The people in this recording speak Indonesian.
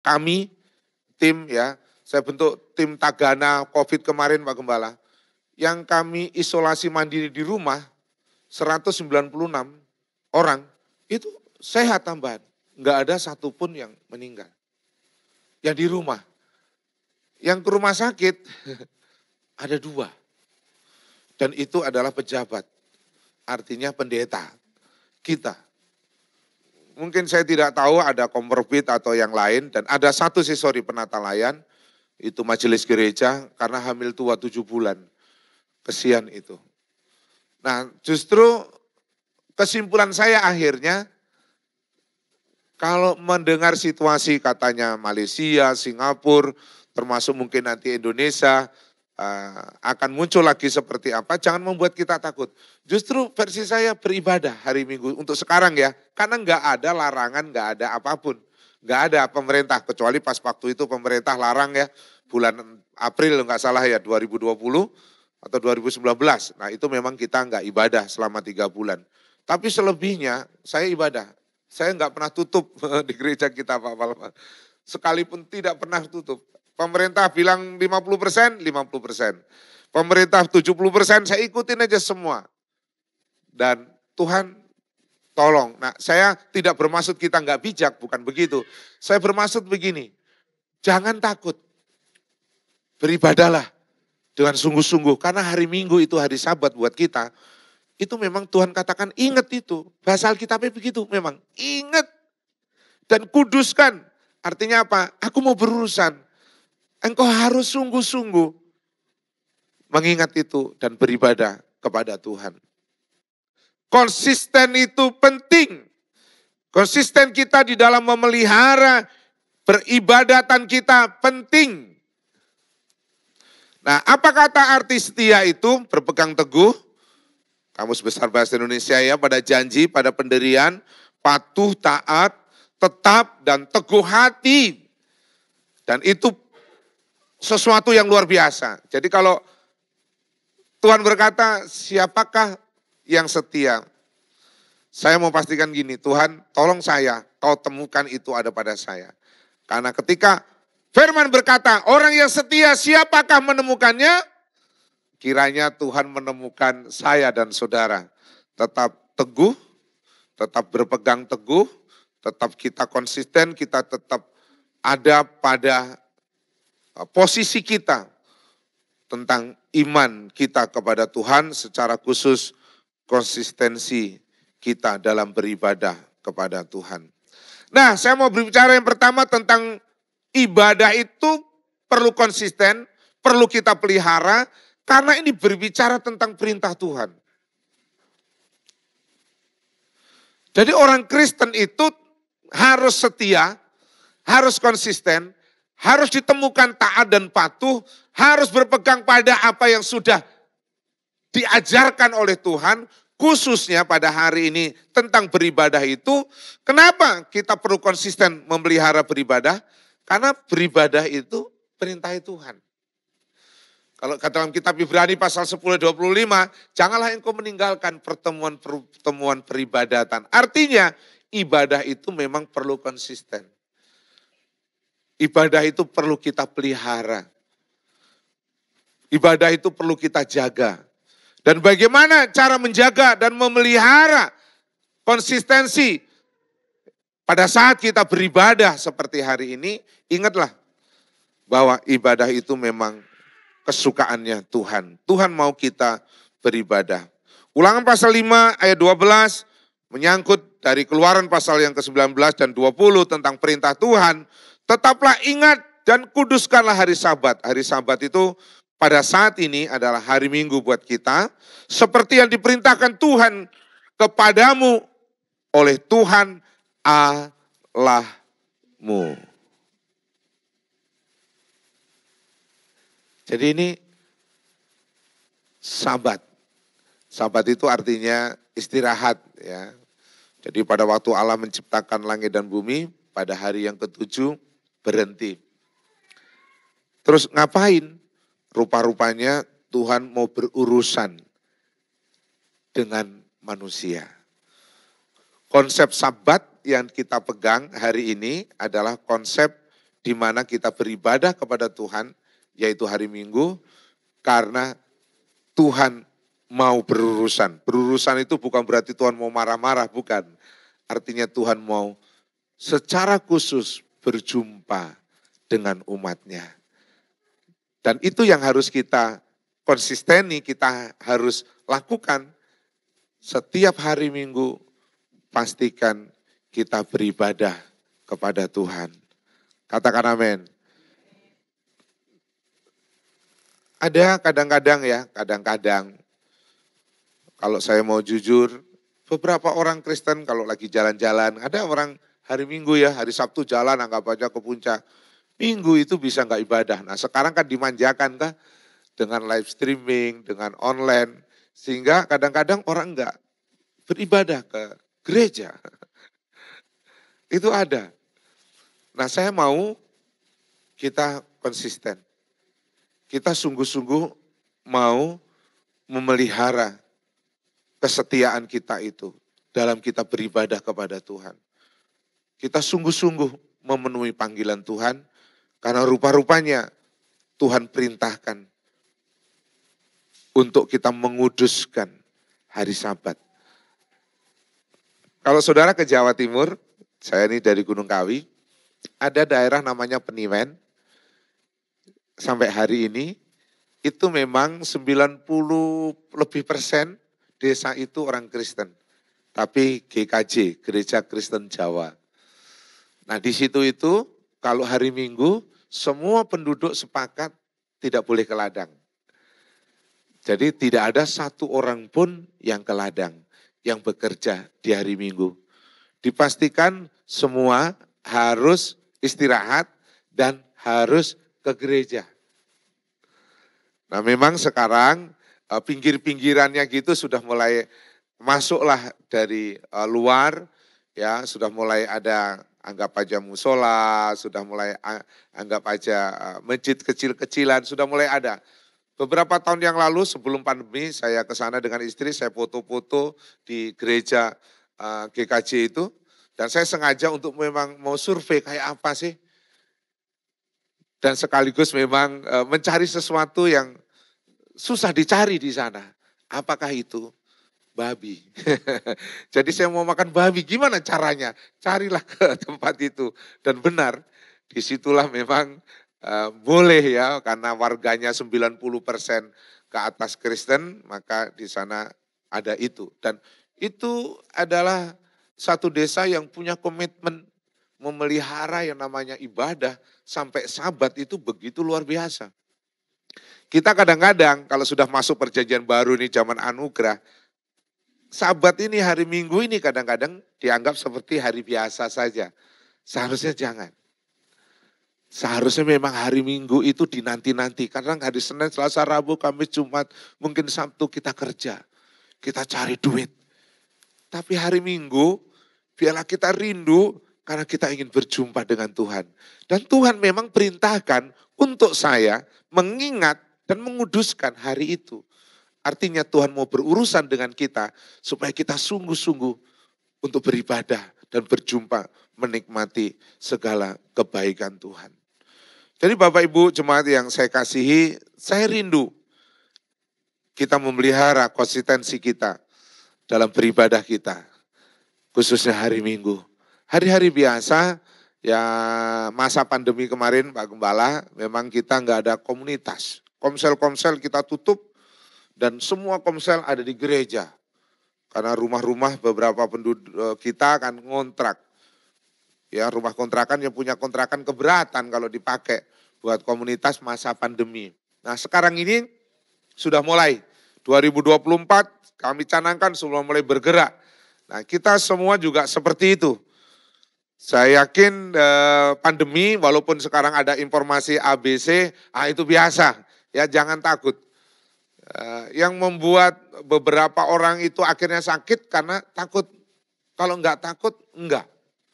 kami, tim ya, saya bentuk tim Tagana COVID kemarin Pak Gembala, yang kami isolasi mandiri di rumah, 196 orang, itu sehat tambahan. Enggak ada satupun yang meninggal. Yang di rumah. Yang ke rumah sakit, ada 2. Dan itu adalah pejabat, artinya pendeta kita. Mungkin saya tidak tahu ada komorbid atau yang lain, dan ada satu sorry penata layan, itu majelis gereja, karena hamil tua 7 bulan. Kesian itu. Nah justru kesimpulan saya akhirnya, kalau mendengar situasi katanya Malaysia, Singapura, termasuk mungkin nanti Indonesia, akan muncul lagi seperti apa, jangan membuat kita takut. Justru versi saya beribadah hari Minggu untuk sekarang ya, karena enggak ada larangan, enggak ada apapun. Enggak ada pemerintah, kecuali pas waktu itu pemerintah larang ya, bulan April enggak salah ya, 2020 atau 2019. Nah itu memang kita enggak ibadah selama 3 bulan. Tapi selebihnya saya ibadah. Saya enggak pernah tutup di gereja kita Pak Palma. Sekalipun tidak pernah tutup. Pemerintah bilang 50%, 50%. Pemerintah 70%, saya ikutin aja semua. Dan Tuhan tolong. Nah saya tidak bermaksud kita nggak bijak, bukan begitu. Saya bermaksud begini, jangan takut. Beribadahlah dengan sungguh-sungguh. Karena hari Minggu itu hari Sabat buat kita. Itu memang Tuhan katakan ingat itu. Bahasa Alkitabnya begitu memang. Ingat dan kuduskan. Artinya apa? Aku mau berurusan. Engkau harus sungguh-sungguh mengingat itu dan beribadah kepada Tuhan. Konsisten itu penting. Konsisten kita di dalam memelihara peribadatan kita penting. Nah, apa kata arti setia itu? Berpegang teguh. Kamus Besar Bahasa Indonesia ya, pada janji, pada pendirian, patuh, taat, tetap, dan teguh hati. Dan itu sesuatu yang luar biasa. Jadi kalau Tuhan berkata, siapakah yang setia? Saya mau pastikan gini, Tuhan tolong saya, kau temukan itu ada pada saya. Karena ketika firman berkata, orang yang setia siapakah menemukannya? Kiranya Tuhan menemukan saya dan saudara. Tetap teguh, tetap berpegang teguh, tetap kita konsisten, kita tetap ada pada posisi kita tentang iman kita kepada Tuhan, secara khusus konsistensi kita dalam beribadah kepada Tuhan. Nah, saya mau berbicara yang pertama tentang ibadah itu perlu konsisten, perlu kita pelihara, karena ini berbicara tentang perintah Tuhan. Jadi orang Kristen itu harus setia, harus konsisten, harus ditemukan taat dan patuh, harus berpegang pada apa yang sudah diajarkan oleh Tuhan, khususnya pada hari ini tentang beribadah itu. Kenapa kita perlu konsisten memelihara beribadah? Karena beribadah itu perintah Tuhan. Kalau kata dalam kitab Ibrani pasal 10:25, janganlah engkau meninggalkan pertemuan peribadatan. Artinya ibadah itu memang perlu konsisten. Ibadah itu perlu kita pelihara. Ibadah itu perlu kita jaga. Dan bagaimana cara menjaga dan memelihara konsistensi pada saat kita beribadah seperti hari ini, ingatlah bahwa ibadah itu memang kesukaannya Tuhan. Tuhan mau kita beribadah. Ulangan pasal 5 ayat 12 menyangkut dari Keluaran pasal yang ke-19 dan 20 tentang perintah Tuhan. Tetaplah ingat dan kuduskanlah hari Sabat. Hari Sabat itu pada saat ini adalah hari Minggu buat kita. Seperti yang diperintahkan Tuhan kepadamu oleh Tuhan Allahmu. Jadi ini Sabat. Sabat itu artinya istirahat ya. Jadi pada waktu Allah menciptakan langit dan bumi, pada hari yang ke-7 berhenti. Terus ngapain? Rupa-rupanya Tuhan mau berurusan dengan manusia. Konsep Sabat yang kita pegang hari ini adalah konsep di mana kita beribadah kepada Tuhan, yaitu hari Minggu, karena Tuhan mau berurusan. Berurusan itu bukan berarti Tuhan mau marah-marah, bukan. Artinya Tuhan mau secara khusus berjumpa dengan umatnya. Dan itu yang harus kita konsisteni, kita harus lakukan. Setiap hari Minggu, pastikan kita beribadah kepada Tuhan. Katakan amin. Ada kadang-kadang kalau saya mau jujur, beberapa orang Kristen kalau lagi jalan-jalan, ada orang hari Minggu ya, hari Sabtu jalan anggap aja ke puncak. Minggu itu bisa nggak ibadah. Nah sekarang kan dimanjakan kah dengan live streaming, dengan online. Sehingga kadang-kadang orang nggak beribadah ke gereja. Itu ada. Nah saya mau kita konsisten. Kita sungguh-sungguh mau memelihara kesetiaan kita itu dalam kita beribadah kepada Tuhan. Kita sungguh-sungguh memenuhi panggilan Tuhan karena rupa-rupanya Tuhan perintahkan untuk kita menguduskan hari Sabat. Kalau saudara ke Jawa Timur, saya ini dari Gunung Kawi, ada daerah namanya Peniwen. Sampai hari ini, itu memang 90 lebih persen desa itu orang Kristen. Tapi GKJ, Gereja Kristen Jawa. Nah di situ itu, kalau hari Minggu, semua penduduk sepakat tidak boleh ke ladang. Jadi tidak ada satu orang pun yang ke ladang, yang bekerja di hari Minggu. Dipastikan semua harus istirahat dan harus ke gereja. Nah memang sekarang pinggir-pinggirannya gitu sudah mulai masuklah dari luar, ya sudah mulai ada anggap aja musola, sudah mulai anggap aja masjid kecil-kecilan, sudah mulai ada. Beberapa tahun yang lalu sebelum pandemi saya ke sana dengan istri, saya foto-foto di gereja GKJ itu. Dan saya sengaja untuk memang mau survei kayak apa sih. Dan sekaligus memang mencari sesuatu yang susah dicari di sana. Apakah itu? Babi. Jadi saya mau makan babi, gimana caranya? Carilah ke tempat itu. Dan benar, disitulah memang boleh ya, karena warganya 90% ke atas Kristen, maka di sana ada itu. Dan itu adalah satu desa yang punya komitmen memelihara yang namanya ibadah sampai Sabat itu begitu luar biasa. Kita kadang-kadang kalau sudah masuk perjanjian baru ini zaman anugerah, Sabat ini hari Minggu ini kadang-kadang dianggap seperti hari biasa saja. Seharusnya jangan. Seharusnya memang hari Minggu itu dinanti-nanti. Karena hari Senin, Selasa, Rabu, Kamis, Jumat, mungkin Sabtu kita kerja. Kita cari duit. Tapi hari Minggu biarlah kita rindu karena kita ingin berjumpa dengan Tuhan. Dan Tuhan memang perintahkan untuk saya mengingat dan menguduskan hari itu. Artinya Tuhan mau berurusan dengan kita supaya kita sungguh-sungguh untuk beribadah dan berjumpa menikmati segala kebaikan Tuhan. Jadi Bapak Ibu jemaat yang saya kasihi, saya rindu kita memelihara konsistensi kita dalam beribadah kita. Khususnya hari Minggu. Hari-hari biasa, ya masa pandemi kemarin Pak Gembala, memang kita nggak ada komunitas. Komsel-komsel kita tutup dan semua komsel ada di gereja. Karena rumah-rumah beberapa penduduk kita akan ngontrak. Ya rumah kontrakan yang punya kontrakan keberatan kalau dipakai buat komunitas masa pandemi. Nah sekarang ini sudah mulai 2024 kami canangkan sudah mulai bergerak. Nah kita semua juga seperti itu. Saya yakin pandemi walaupun sekarang ada informasi ABC, itu biasa. Ya jangan takut. Yang membuat beberapa orang itu akhirnya sakit karena takut. Kalau enggak takut, enggak.